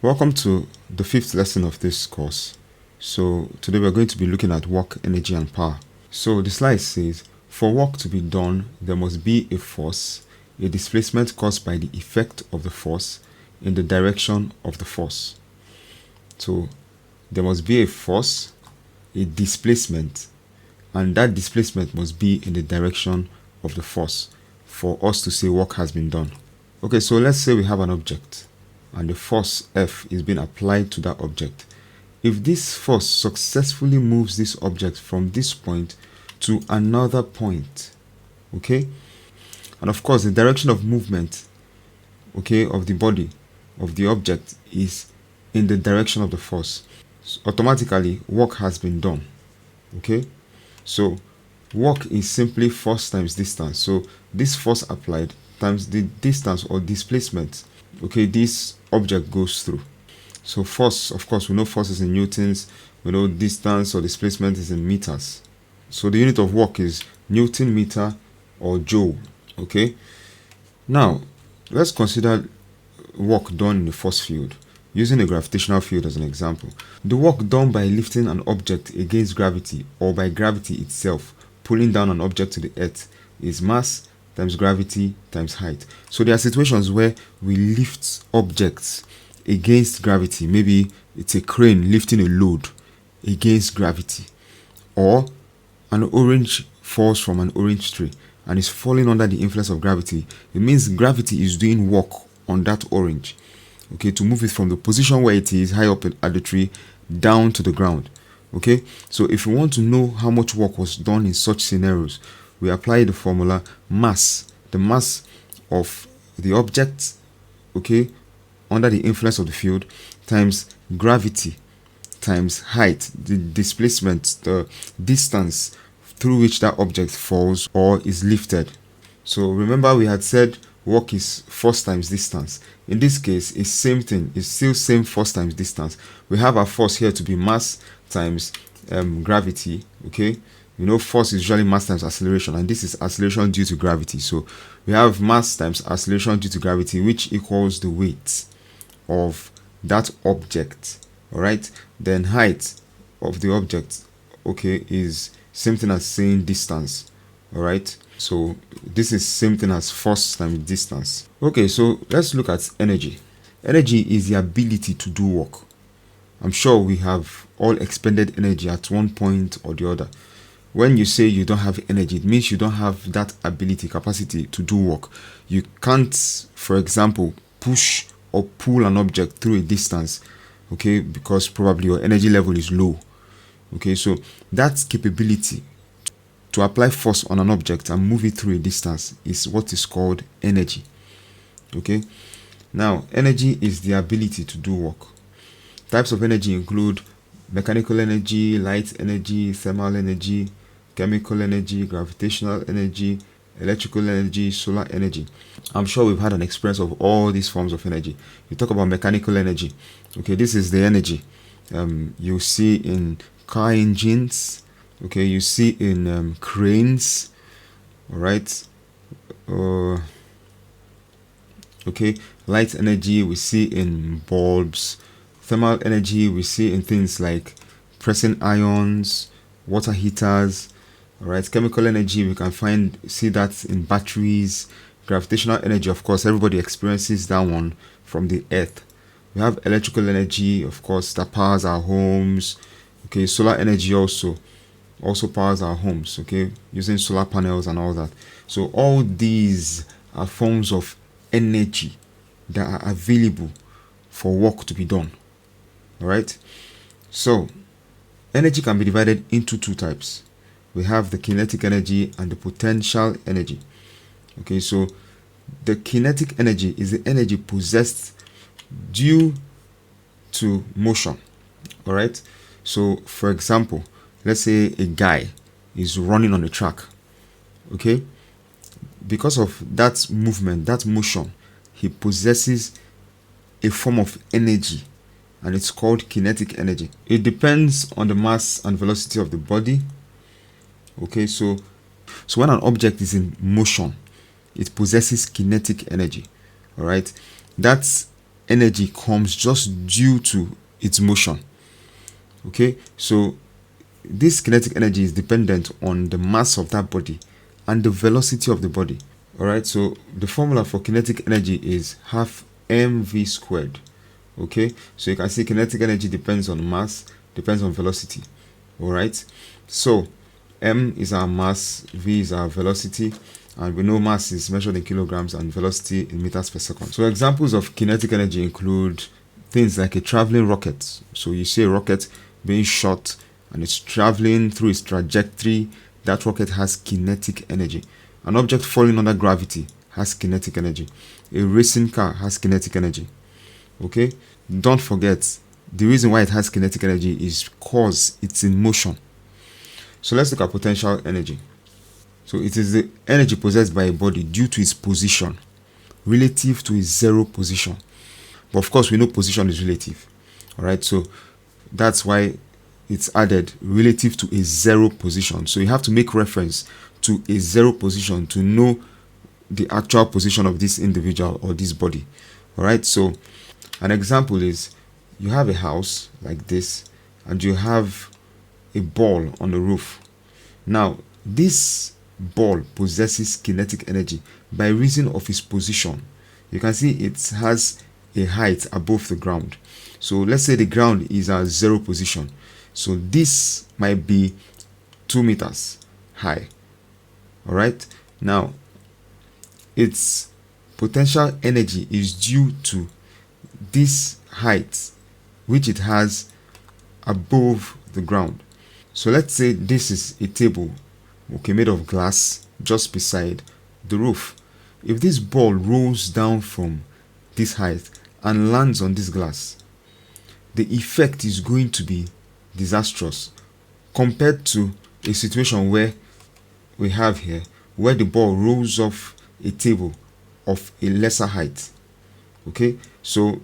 Welcome to the fifth lesson of this course. So today we're going to be looking at work, energy and power. So the slide says, for work to be done, there must be a force, a displacement caused by the effect of the force in the direction of the force. So there must be a force, a displacement, and that displacement must be in the direction of the force for us to say work has been done. Okay, so let's say we have an object and the force F is being applied to that object. If this force successfully moves this object from this point to another point, okay, and of course the direction of movement, okay, of the body of the object is in the direction of the force, so automatically work has been done. Okay, so work is simply force times distance. So this force applied times the distance or displacement, okay, this object goes through. So force, of course, we know force is in newtons, we know distance or displacement is in meters. So the unit of work is Newton meter or joule. Okay, now let's consider work done in the force field using a gravitational field as an example. The work done by lifting an object against gravity or by gravity itself pulling down an object to the earth is mass times gravity times height. So there are situations where we lift objects against gravity. Maybe it's a crane lifting a load against gravity, or an orange falls from an orange tree and is falling under the influence of gravity. It means gravity is doing work on that orange, okay, to move it from the position where it is high up at the tree down to the ground. Okay, so if you want to know how much work was done in such scenarios, we apply the formula mass, the mass of the object, okay, under the influence of the field, times gravity times height, the displacement, the distance through which that object falls or is lifted. So remember we had said work is force times distance. In this case, it's same thing. It's still same force times distance. We have our force here to be mass times gravity. Okay, you know force is usually mass times acceleration, and this is acceleration due to gravity. So we have mass times acceleration due to gravity, which equals the weight of that object. All right. Then height of the object, okay, is same thing as saying distance. All right. So this is same thing as force times distance. Okay, so let's look at energy. Energy is the ability to do work. I'm sure we have all expended energy at one point or the other. When you say you don't have energy, it means you don't have that ability, capacity to do work. You can't, for example, push or pull an object through a distance, okay, because probably your energy level is low. Okay, so that capability to apply force on an object and move it through a distance is what is called energy. Okay, now energy is the ability to do work. Types of energy include mechanical energy, light energy, thermal energy, chemical energy, gravitational energy, electrical energy, solar energy. I'm sure we've had an experience of all these forms of energy. You talk about mechanical energy. Okay, this is the energy you see in car engines. Okay, you see in cranes. All right. Okay, light energy we see in bulbs. Thermal energy we see in things like pressing irons, water heaters. All right, chemical energy we can see that in batteries. Gravitational energy, of course, everybody experiences that one from the earth. We have electrical energy, of course, that powers our homes. Okay, solar energy also powers our homes, okay, using solar panels and all that. So all these are forms of energy that are available for work to be done. All right, so energy can be divided into two types. We have the kinetic energy and the potential energy. Okay, so the kinetic energy is the energy possessed due to motion. All right, so for example, let's say a guy is running on a track. Okay, because of that movement, that motion, he possesses a form of energy, and it's called kinetic energy. It depends on the mass and velocity of the body. Okay, so when an object is in motion, it possesses kinetic energy. All right, that's energy comes just due to its motion. Okay, so this kinetic energy is dependent on the mass of that body and the velocity of the body. All right, so the formula for kinetic energy is half mv squared. Okay, so you can see kinetic energy depends on mass, depends on velocity. All right, so m is our mass, v is our velocity, and we know mass is measured in kilograms and velocity in meters per second. So examples of kinetic energy include things like a traveling rocket. So you see a rocket being shot and it's traveling through its trajectory. That rocket has kinetic energy. An object falling under gravity has kinetic energy. A racing car has kinetic energy. Okay, don't forget, the reason why it has kinetic energy is because it's in motion. So let's look at potential energy. So it is the energy possessed by a body due to its position relative to its zero position. But of course, we know position is relative. All right, so that's why it's added relative to a zero position. So you have to make reference to a zero position to know the actual position of this individual or this body. All right, so an example is you have a house like this and you have a ball on the roof. Now, this ball possesses kinetic energy by reason of its position. You can see it has a height above the ground. So let's say the ground is at zero position. So this might be 2 meters high. All right. Now, its potential energy is due to this height which it has above the ground. So let's say this is a table, okay, made of glass just beside the roof. If this ball rolls down from this height and lands on this glass, the effect is going to be disastrous compared to a situation where we have here, where the ball rolls off a table of a lesser height. Okay, so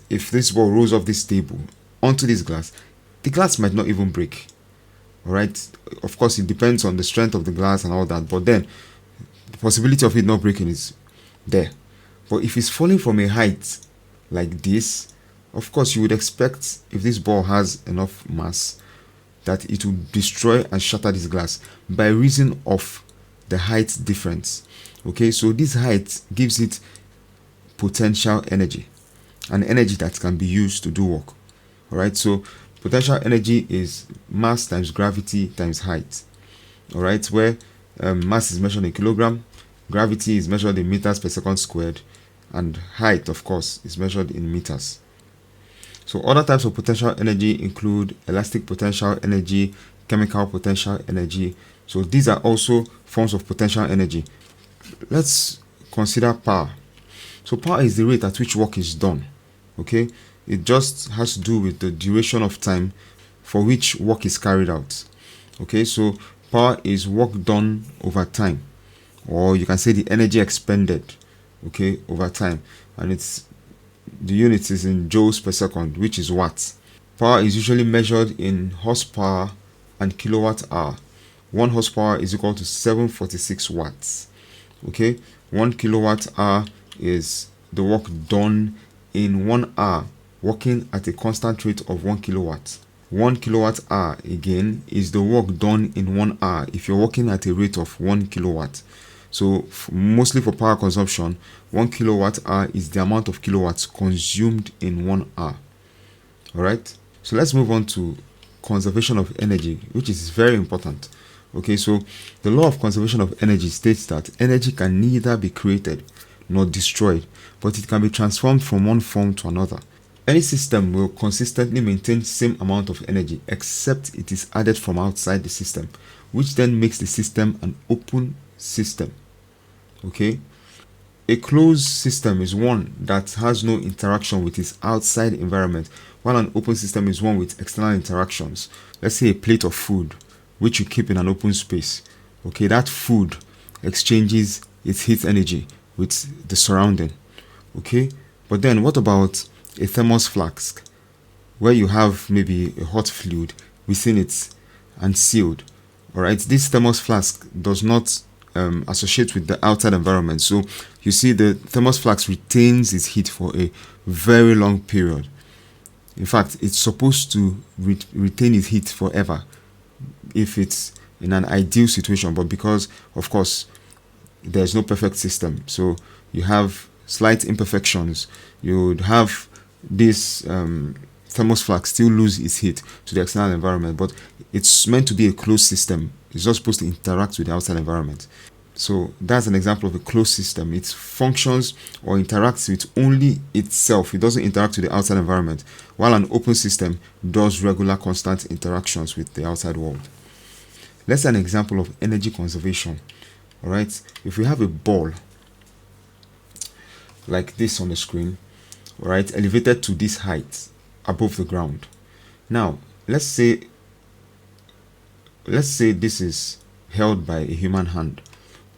if this ball rolls off this table onto this glass, the glass might not even break. All right, of course it depends on the strength of the glass and all that, but then the possibility of it not breaking is there. But if it's falling from a height like this, of course you would expect, if this ball has enough mass, that it will destroy and shatter this glass by reason of the height difference. Okay, so this height gives it potential energy, an energy that can be used to do work. All right, so potential energy is mass times gravity times height. All right, where mass is measured in kilogram, gravity is measured in meters per second squared, and height, of course, is measured in meters. So other types of potential energy include elastic potential energy, chemical potential energy. So these are also forms of potential energy. Let's consider power. So power is the rate at which work is done. Okay, it just has to do with the duration of time for which work is carried out. Okay, so power is work done over time, or you can say the energy expended, okay, over time, and it's the unit is in joules per second, which is watts. Power is usually measured in horsepower and kilowatt hour. 1 horsepower is equal to 746 watts. Okay, 1 kilowatt hour is the work done in 1 hour working at a constant rate of 1 kilowatt. 1 kilowatt hour again is the work done in 1 hour if you're working at a rate of 1 kilowatt. So mostly for power consumption, 1 kilowatt hour is the amount of kilowatts consumed in 1 hour. All right, so let's move on to conservation of energy, which is very important. Okay, so the law of conservation of energy states that energy can neither be created nor destroyed, but it can be transformed from one form to another. Any system will consistently maintain the same amount of energy except it is added from outside the system, which then makes the system an open system. Okay, a closed system is one that has no interaction with its outside environment, while an open system is one with external interactions. Let's say a plate of food which you keep in an open space. Okay, that food exchanges its heat energy with the surrounding. Okay, but then what about a thermos flask where you have maybe a hot fluid within it and sealed? All right, this thermos flask does not associate with the outside environment. So you see the thermos flask retains its heat for a very long period. In fact, it's supposed to retain its heat forever if it's in an ideal situation, but because of course there's no perfect system, so you have slight imperfections, you would have this thermos flask still lose its heat to the external environment, but it's meant to be a closed system. It's not supposed to interact with the outside environment. So that's an example of a closed system. It functions or interacts with only itself. It doesn't interact with the outside environment, while an open system does regular constant interactions with the outside world. Let's say an example of energy conservation. All right, if we have a ball like this on the screen, all right, elevated to this height above the ground. Now let's say this is held by a human hand.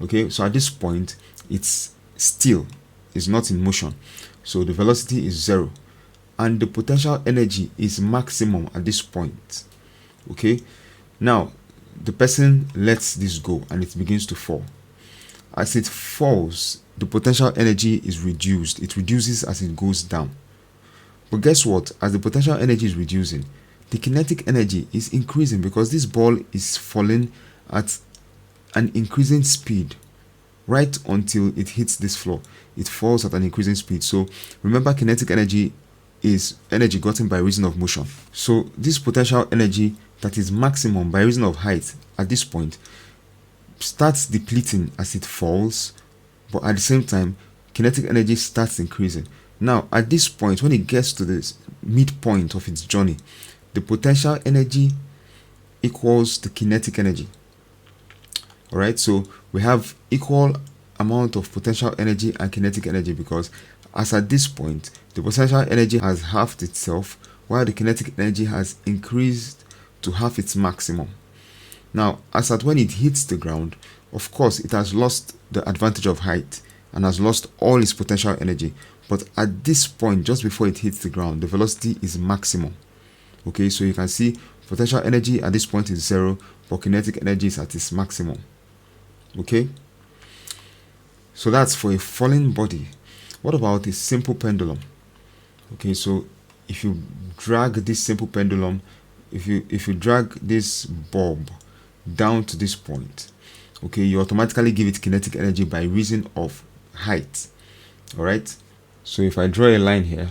Okay, so at this point it's still, is not in motion, so the velocity is 0 and the potential energy is maximum at this point. Okay, now the person lets this go and it begins to fall. As it falls, the potential energy is reduced. It reduces as it goes down. But guess what? As the potential energy is reducing, the kinetic energy is increasing because this ball is falling at an increasing speed right until it hits this floor. It falls at an increasing speed. So remember, kinetic energy is energy gotten by reason of motion. So this potential energy that is maximum by reason of height at this point starts depleting as it falls, but at the same time kinetic energy starts increasing. Now at this point, when it gets to this midpoint of its journey, the potential energy equals the kinetic energy. All right, so we have equal amount of potential energy and kinetic energy, because as at this point the potential energy has halved itself while the kinetic energy has increased to half its maximum. Now as at when it hits the ground, of course it has lost the advantage of height and has lost all its potential energy, but at this point, just before it hits the ground, the velocity is maximum. Okay, so you can see potential energy at this point is 0, but kinetic energy is at its maximum. Okay, so that's for a falling body. What about a simple pendulum? Okay, so if you drag this simple pendulum, if you drag this bulb down to this point, okay, you automatically give it kinetic energy by reason of height. All right, so if I draw a line here,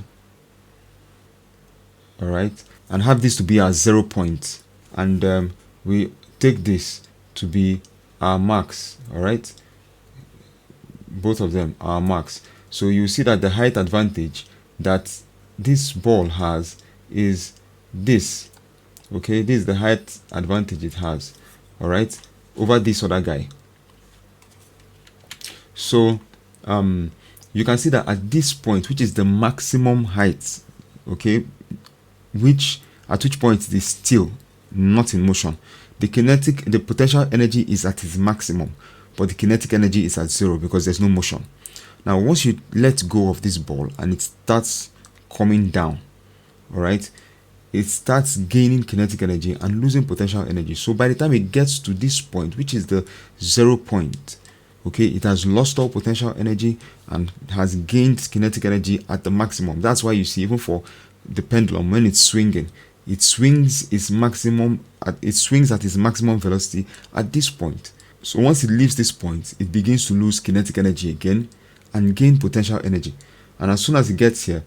all right, and have this to be our 0 point, and we take this to be our max. All right, both of them are max. So you see that the height advantage that this ball has is this. Okay, this is the height advantage it has, all right, over this other guy. So you can see that at this point, which is the maximum height, okay, at which point it is still not in motion, the potential energy is at its maximum, but the kinetic energy is at 0 because there's no motion. Now once you let go of this ball and it starts coming down, all right, it starts gaining kinetic energy and losing potential energy. So by the time it gets to this point, which is the 0 point, okay, it has lost all potential energy and has gained kinetic energy at the maximum. That's why you see, even for the pendulum, when it's swinging, it swings at its maximum velocity at this point. So once it leaves this point, it begins to lose kinetic energy again and gain potential energy. And as soon as it gets here,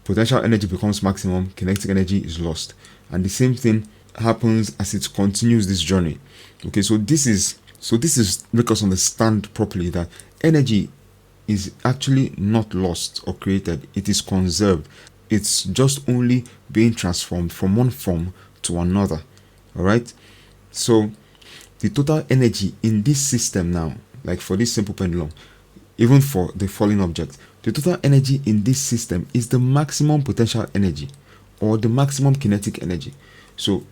potential energy becomes maximum, kinetic energy is lost. And the same thing happens as it continues this journey. Okay, so this is make us understand properly that energy is actually not lost or created, it is conserved. It's just only being transformed from one form to another. All right, so the total energy in this system now, like for this simple pendulum, even for the falling object, the total energy in this system is the maximum potential energy or the maximum kinetic energy. So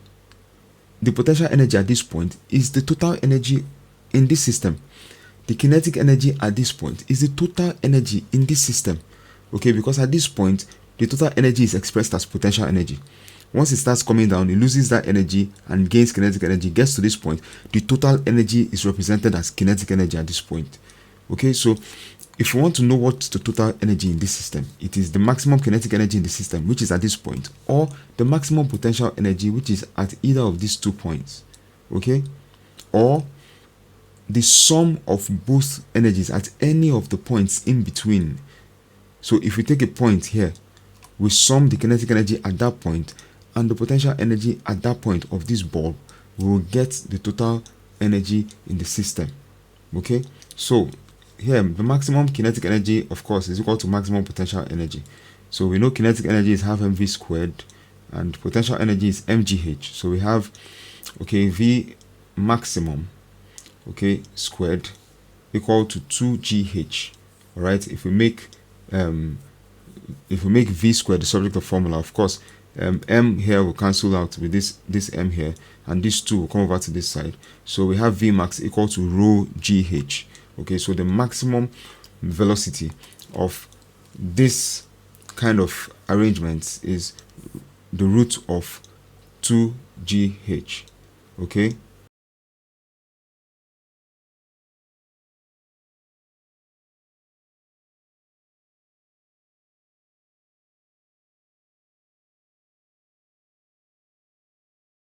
the potential energy at this point is the total energy in this system. The kinetic energy at this point is the total energy in this system. Okay, because at this point the total energy is expressed as potential energy. Once it starts coming down, it loses that energy and gains kinetic energy. Gets to this point, the total energy is represented as kinetic energy at this point. Okay, so if you want to know what's the total energy in this system, it is the maximum kinetic energy in the system, which is at this point, or the maximum potential energy, which is at either of these 2 points. Okay, or the sum of both energies at any of the points in between. So if we take a point here, we sum the kinetic energy at that point and the potential energy at that point of this bulb, we will get the total energy in the system. Okay, so here the maximum kinetic energy, of course, is equal to maximum potential energy. So we know kinetic energy is half mv squared and potential energy is mgh. So we have, okay, v maximum, okay, squared equal to 2gh. All right, if we make v squared the subject of formula, of course, m here will cancel out with this m here, and this 2 will come over to this side. So we have v max equal to rho gh. Okay, so the maximum velocity of this kind of arrangement is the root of 2gh. Okay,